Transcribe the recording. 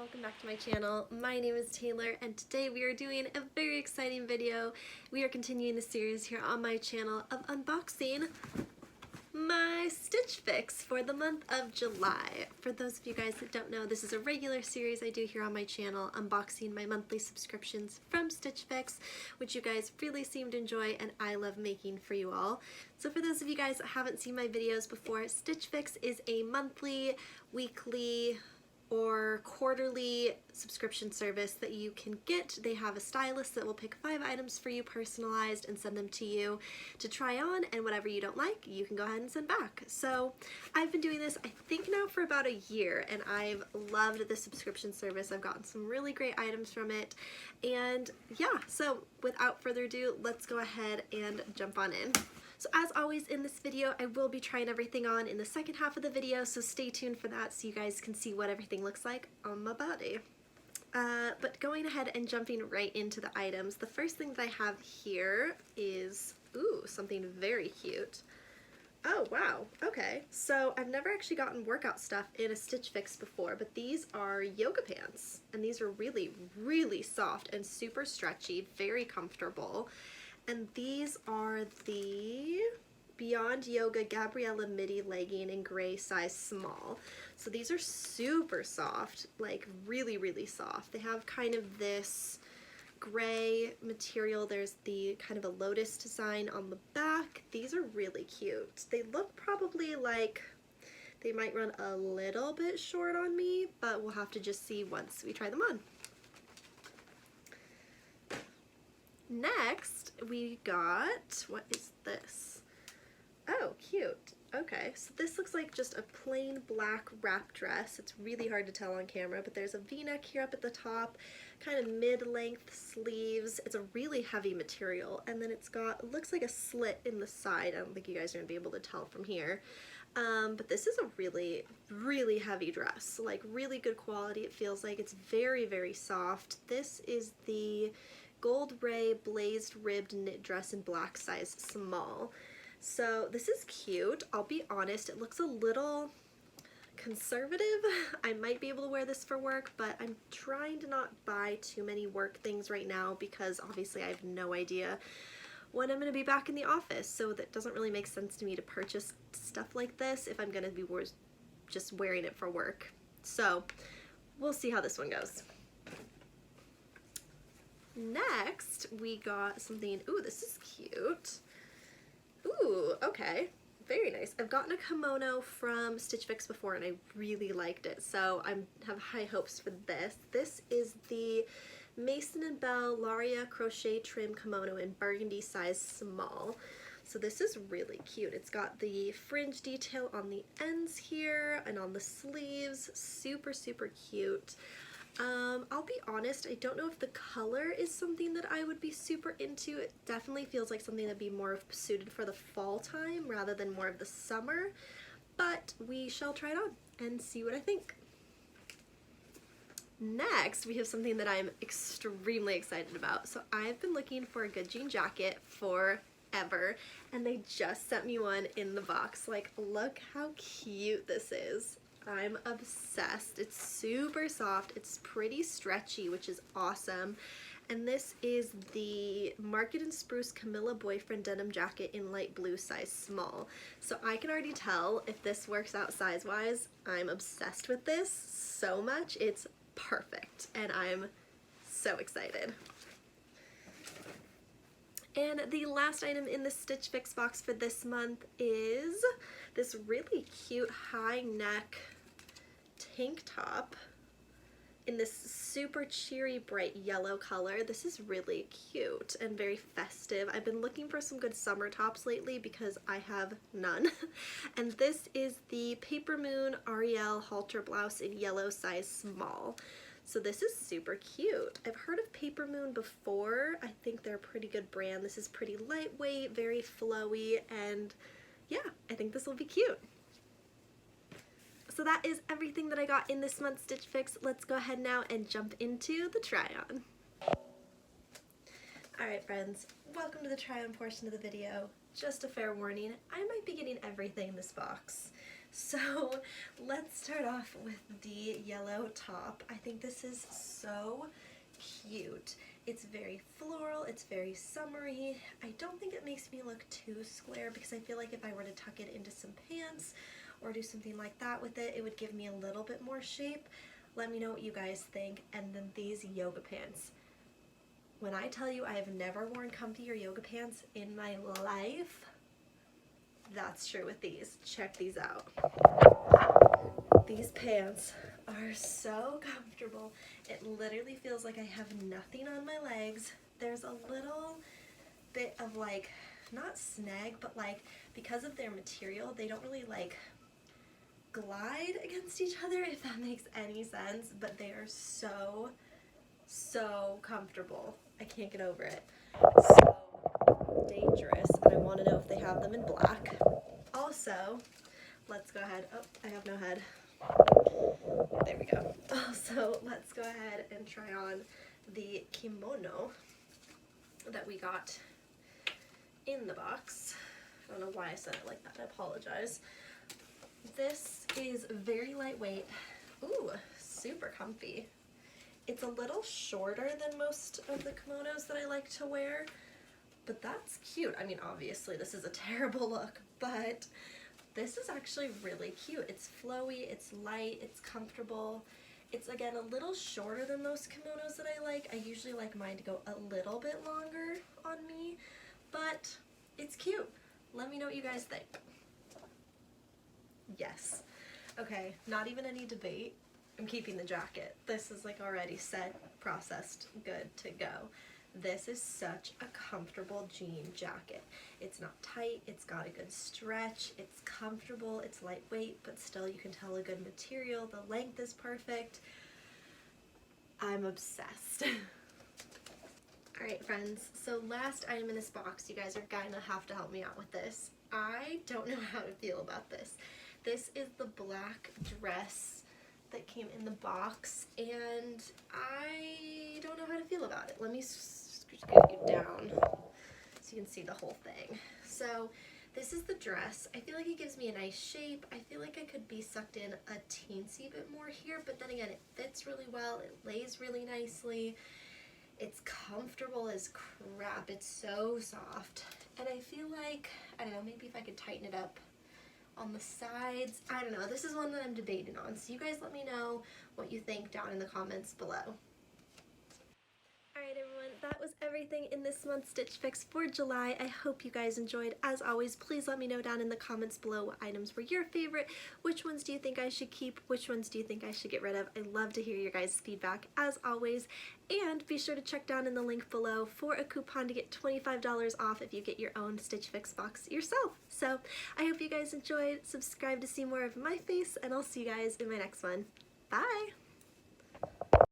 welcome back to my channel. My name is Taylor and today we are doing a very exciting video. We are continuing the series here on my channel of unboxing my Stitch Fix for the month of July. For those of you guys that don't know, this is a regular series I do here on my channel, unboxing my monthly subscriptions from Stitch Fix, which you guys really seem to enjoy and I love making for you all. So for those of you guys that haven't seen my videos before, Stitch Fix is a monthly, weekly, or quarterly subscription service that you can get. They have a stylist that will pick 5 items for you personalized and send them to you to try on, and whatever you don't like you can go ahead and send back. So I've been doing this I think now for about a year and I've loved this subscription service. I've gotten some really great items from it, and yeah, so without further ado, let's go ahead and jump on in. So as always in this video, I will be trying everything on in the second half of the video, so stay tuned for that so you guys can see what everything looks like on my body. But going ahead and jumping right into the items, the first thing that I have here is, ooh, something very cute. Oh wow, okay. So I've never actually gotten workout stuff in a Stitch Fix before, but these are yoga pants, and these are really, really soft and super stretchy, very comfortable. And these are the Beyond Yoga Gabriella Midi legging in gray size small. So these are super soft, like really, really soft. They have kind of this gray material. There's the kind of a lotus design on the back. These are really cute. They look probably like they might run a little bit short on me, but we'll have to just see once we try them on. Next, we got, what is this? Oh, cute. Okay, so this looks like just a plain black wrap dress. It's really hard to tell on camera, but there's a V-neck here up at the top, kind of mid-length sleeves. It's a really heavy material, and then it's got, it looks like a slit in the side. I don't think you guys are going to be able to tell from here. But this is a really, really heavy dress, like really good quality. It feels like it's very, very soft. This is the Gold Ray Blazed Ribbed Knit Dress in black size small. So this is cute. I'll be honest, it looks a little conservative. I might be able to wear this for work, but I'm trying to not buy too many work things right now because obviously I have no idea when I'm going to be back in the office, so that doesn't really make sense to me to purchase stuff like this if I'm going to be just wearing it for work. So we'll see how this one goes. Next, we got something, ooh, this is cute. Ooh, okay, very nice. I've gotten a kimono from Stitch Fix before and I really liked it, so I have high hopes for this. This is the Mason and Belle Lauria Crochet Trim Kimono in Burgundy size small. So this is really cute. It's got the fringe detail on the ends here and on the sleeves. Super, super cute. I'll be honest, I don't know if the color is something that I would be super into. It definitely feels like something that'd be more suited for the fall time rather than more of the summer, but we shall try it on and see what I think. Next, we have something that I'm extremely excited about. So I've been looking for a good jean jacket forever, and they just sent me one in the box. Like, look how cute this is. I'm obsessed. It's super soft. It's pretty stretchy, which is awesome. And this is the Market and Spruce Camilla Boyfriend denim jacket in light blue size small. So I can already tell if this works out size-wise. I'm obsessed with this so much. It's perfect, and I'm so excited. And the last item in the Stitch Fix box for this month is this really cute high neck tank top in this super cheery bright yellow color. This is really cute and very festive. I've been looking for some good summer tops lately because I have none. And this is the Paper Moon Arielle Halter blouse in yellow size small. So this is super cute. I've heard of Paper Moon before. I think they're a pretty good brand. This is pretty lightweight, very flowy, and yeah, I think this will be cute. So that is everything that I got in this month's Stitch Fix. Let's go ahead now and jump into the try-on. Alright friends, welcome to the try-on portion of the video. Just a fair warning, I might be getting everything in this box. So let's start off with the yellow top. I think this is so cute. It's very floral, it's very summery. I don't think it makes me look too square because I feel like if I were to tuck it into some pants or do something like that with it, it would give me a little bit more shape. Let me know what you guys think. And then these yoga pants. When I tell you I have never worn comfier yoga pants in my life, that's true with these. Check these out. These pants are so comfortable. It literally feels like I have nothing on my legs. There's a little bit of like, not snag, but like because of their material, they don't really like glide against each other, if that makes any sense, but they are so comfortable. I can't get over it. So dangerous, and I want to know if they have them in black. Also, let's go ahead. Oh, I have no head. There we go. Also, let's go ahead and try on the kimono that we got in the box. I don't know why I said it like that. I apologize. This is very lightweight. Ooh, super comfy. It's a little shorter than most of the kimonos that I like to wear, but that's cute. I mean, obviously this is a terrible look, but this is actually really cute. It's flowy, it's light, it's comfortable. It's, again, a little shorter than most kimonos that I like. I usually like mine to go a little bit longer on me, but it's cute. Let me know what you guys think. Yes. Okay, not even any debate. I'm keeping the jacket. This is like already set, processed, good to go. This is such a comfortable jean jacket. It's not tight, it's got a good stretch, it's comfortable, it's lightweight, but still you can tell a good material. The length is perfect. I'm obsessed. Alright friends, so last item in this box, you guys are gonna have to help me out with this. I don't know how to feel about this. This is the black dress that came in the box, and I don't know how to feel about it. Let me get you down so you can see the whole thing. So this is the dress. I feel like it gives me a nice shape. I feel like I could be sucked in a teensy bit more here, but then again, it fits really well. It lays really nicely. It's comfortable as crap. It's so soft. And I feel like, I don't know, maybe if I could tighten it up on the sides. I don't know. This is one that I'm debating on. So you guys let me know what you think down in the comments below. Alright everyone, that was everything in this month's Stitch Fix for July. I hope you guys enjoyed. As always, please let me know down in the comments below what items were your favorite. Which ones do you think I should keep? Which ones do you think I should get rid of? I love to hear your guys' feedback as always. And be sure to check down in the link below for a coupon to get $25 off if you get your own Stitch Fix box yourself. So I hope you guys enjoyed. Subscribe to see more of my face, and I'll see you guys in my next one. Bye!